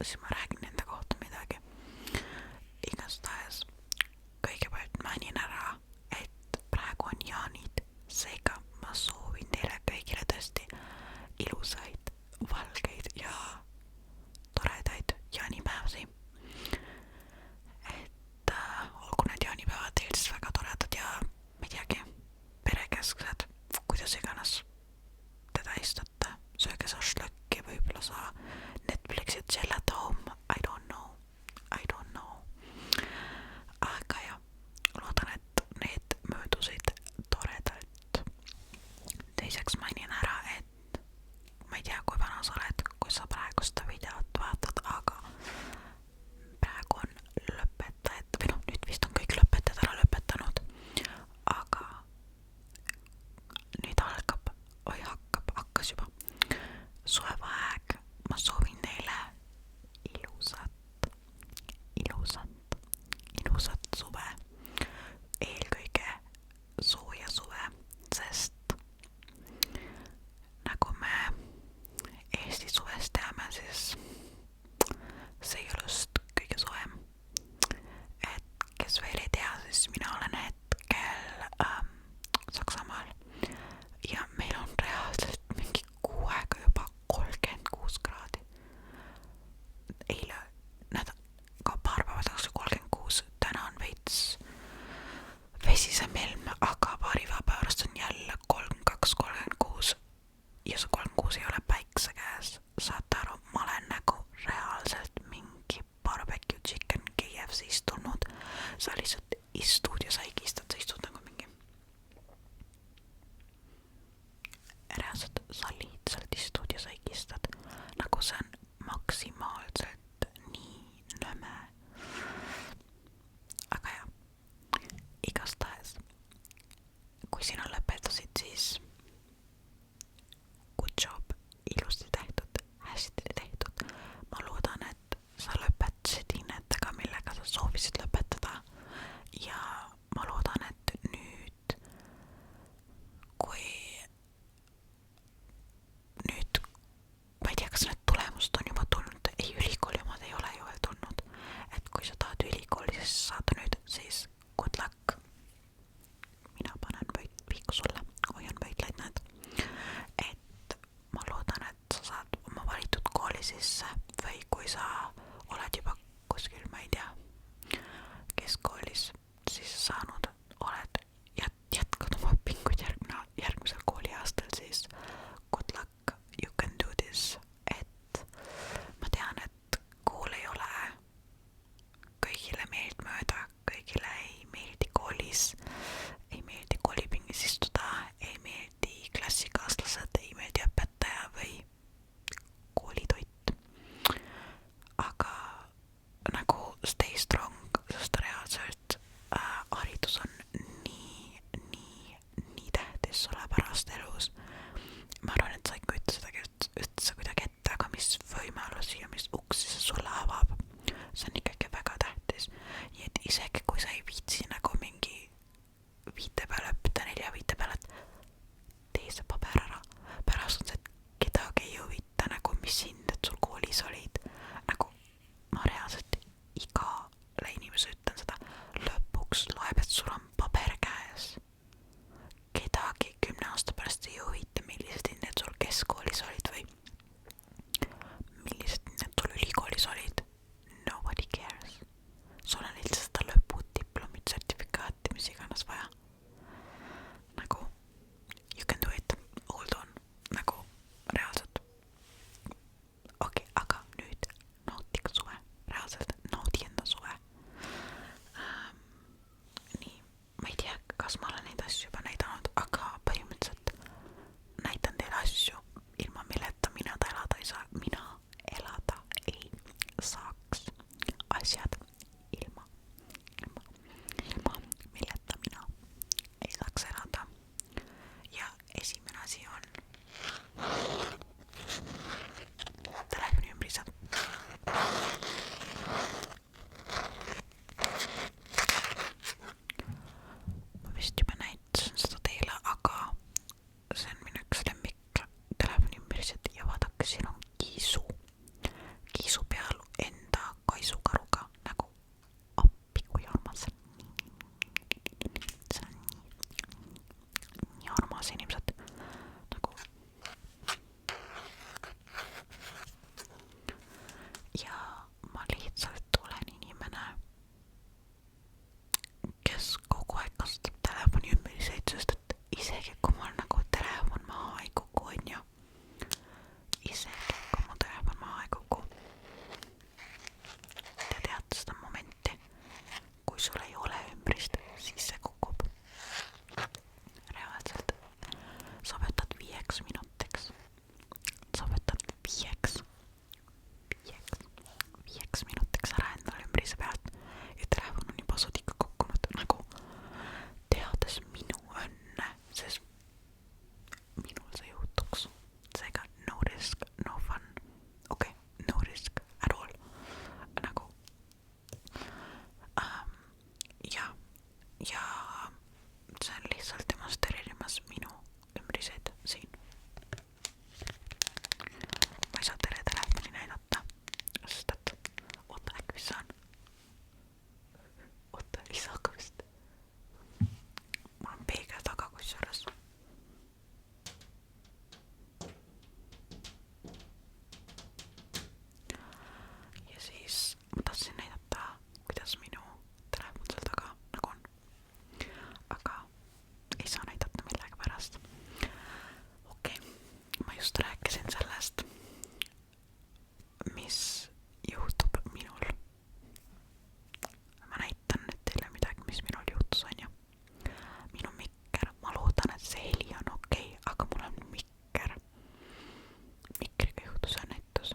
siis ma räägin nende kohta midagi. Igastahes kõigepealt mainin ära, et praegu on jaanid, seega ma soovin teile kõigile tõesti ilusaid, valgeid ja toredaid jaanipäevasi. Et olgu need jaanipäevad teil siis väga toredad ja ma ei teagi, perekesksed, kuidas iganes te tähistate, sööge šašlõkki, võib-olla sa Netflixid chill at home, I don't know. Aga jah, loodan, et need möödusid toredalt. Teiseks mainin ära, et ma ei tea, kui vana sa oled, kui sa praegu seda videot vaatad, aga praegu on lõpetajad, või noh, nüüd vist on kõik lõpetajad ära lõpetanud, aga nüüd hakkas juba suvevaheaeg. Ma soovin teile ilusat suve, eelkõige sooja suve, sest nagu me Eesti suvest teame, siis see ei ole just kõige soojem. Et kes veel ei tea, siis mina olen hetkel Saksamaal ja meil on reaalselt mingi kuu aega juba 36 kraadi. Eile, ka paar päeva tagasi 36, täna on veits vesisem ilm, aga paari päeva pärast on jälle 32, 36 ja see 36 ei ole päikse käes. Saate aru, ma olen nagu reaalselt mingi barbecue chicken KFC-st tulnud. Sa lihtsalt istud ja sa higistad, sa istud nagu mingi reaalselt, sa lihtsalt istud ja sa higistad, nagu see on maksimaalselt nii nõme. Aga jah, igastahes kui sina lõpetasid, siis good job, ilusti tehtud, hästi tehtud. Ma loodan, et sa lõpetasid hinnetega, millega sa soovisid lõpetada ja ma loodan, et nüüd ma ei tea, kas need tulemused on juba tulnud, ei, ülikooli omad ei ole ju veel tulnud, et kui sa tahad ülikooli siis saada nüüd, siis good luck. Mina panen viiku sulle, hoian võitleid, näed. Et ma loodan, et sa saad oma valitud kooli sisse või kui sa oled juba kuskil, ma ei tea, keskkoolis, siis saanud oled jätkad oma õpinguid järgmisel kooliaastal, siis good luck, you can do this. Et ma tean, et kool ei ole kõigile meeltmööda, kõigile ei meeldi koolis, ei meeldi koolipingis istuda, ei meeldi klassikaaslased, ei meeldi õpetaja või koolitoit. Aga nagu stay strong, sest reaalselt haridus on nii tähtis sulle pärast elus. siis mä tahtsin näyttää, kuidas minu telefon seal taga nagu on. Aga ei saa näidata millegipärast. Okei, ma just rääkisin sellest, mis juhtub minul. Ma näitan nüüd teile midagi, mis minul juhtus, onju. Minu mikker, ma loodan, et see heli on okei, aga mul on mikker. Mikriga juhtus õnnetus.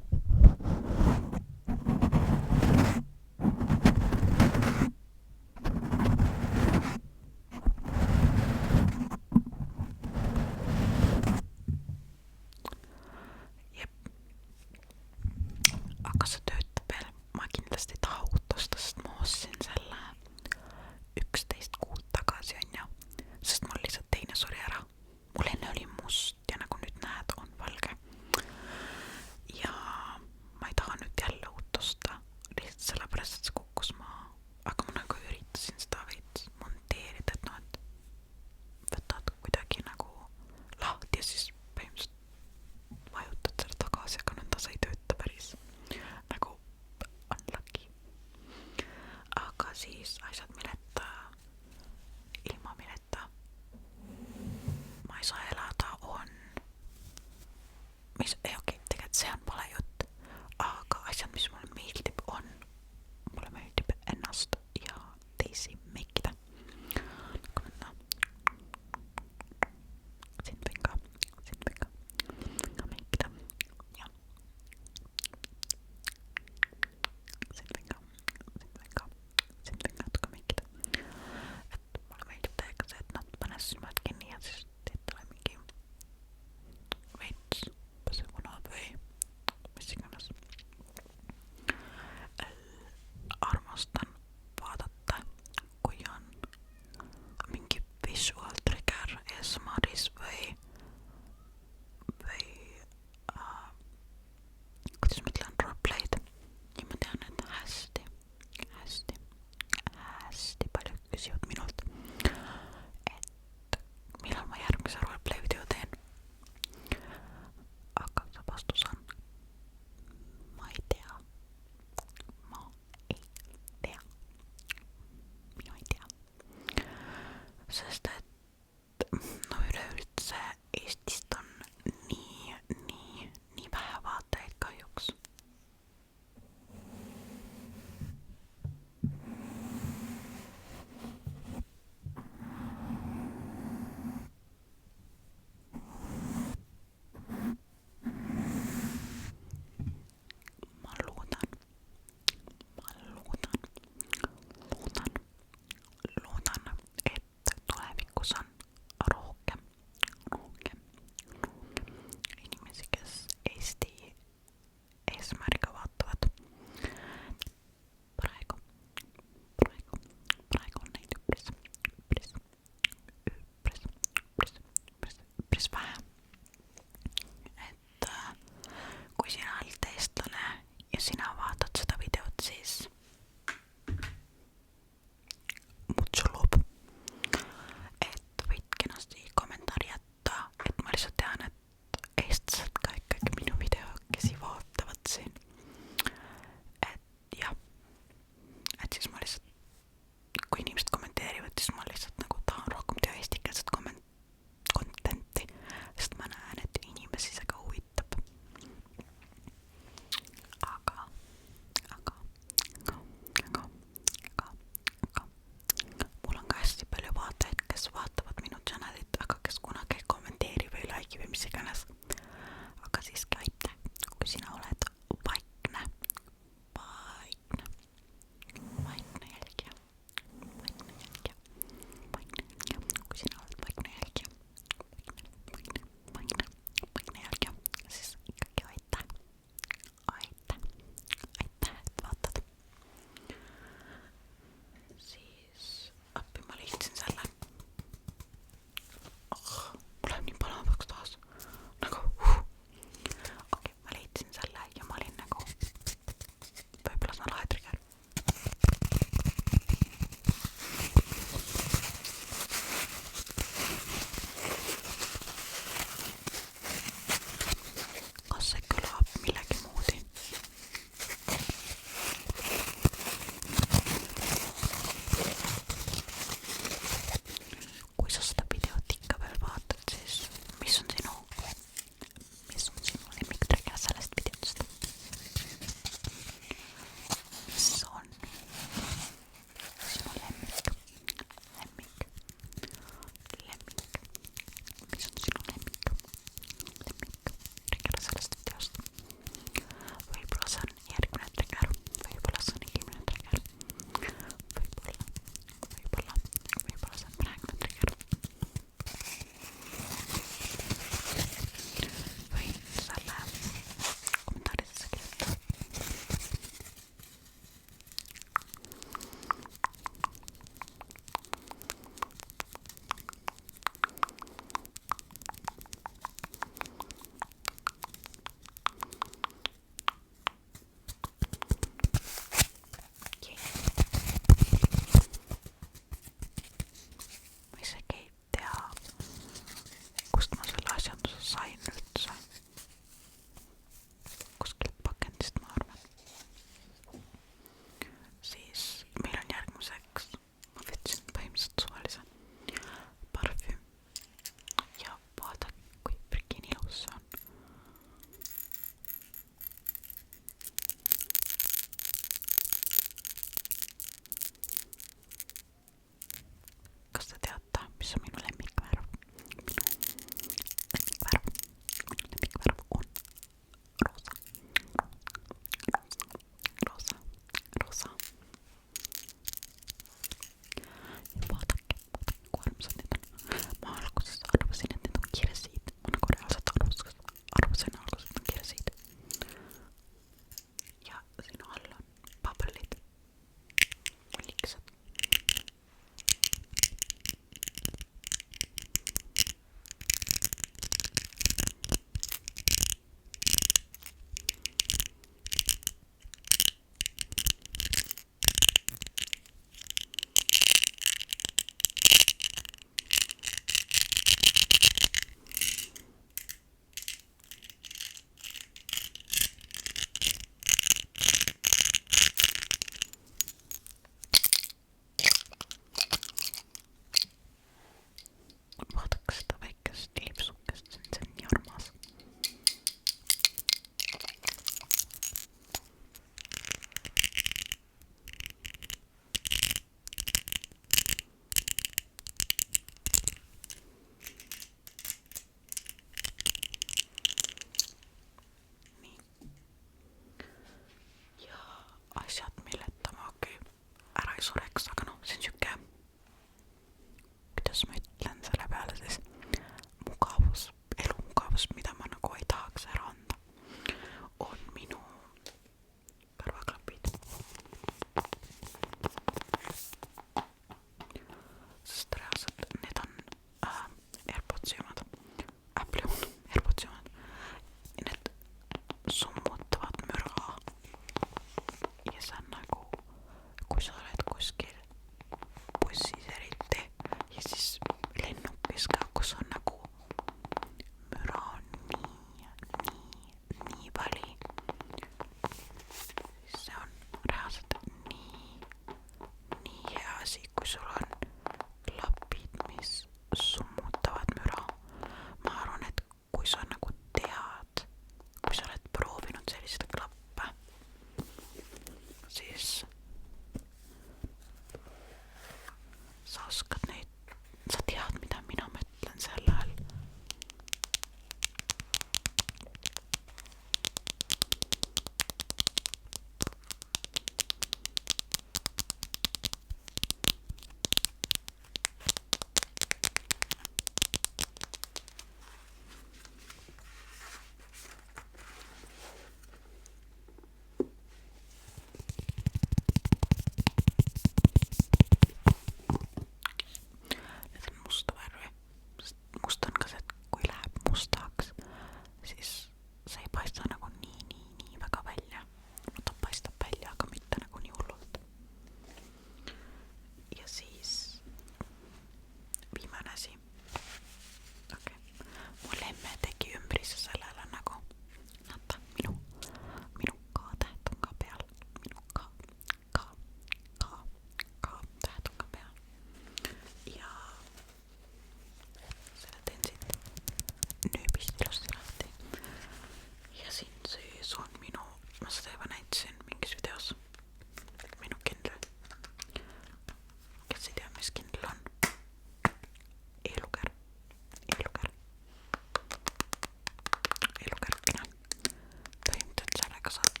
aega saad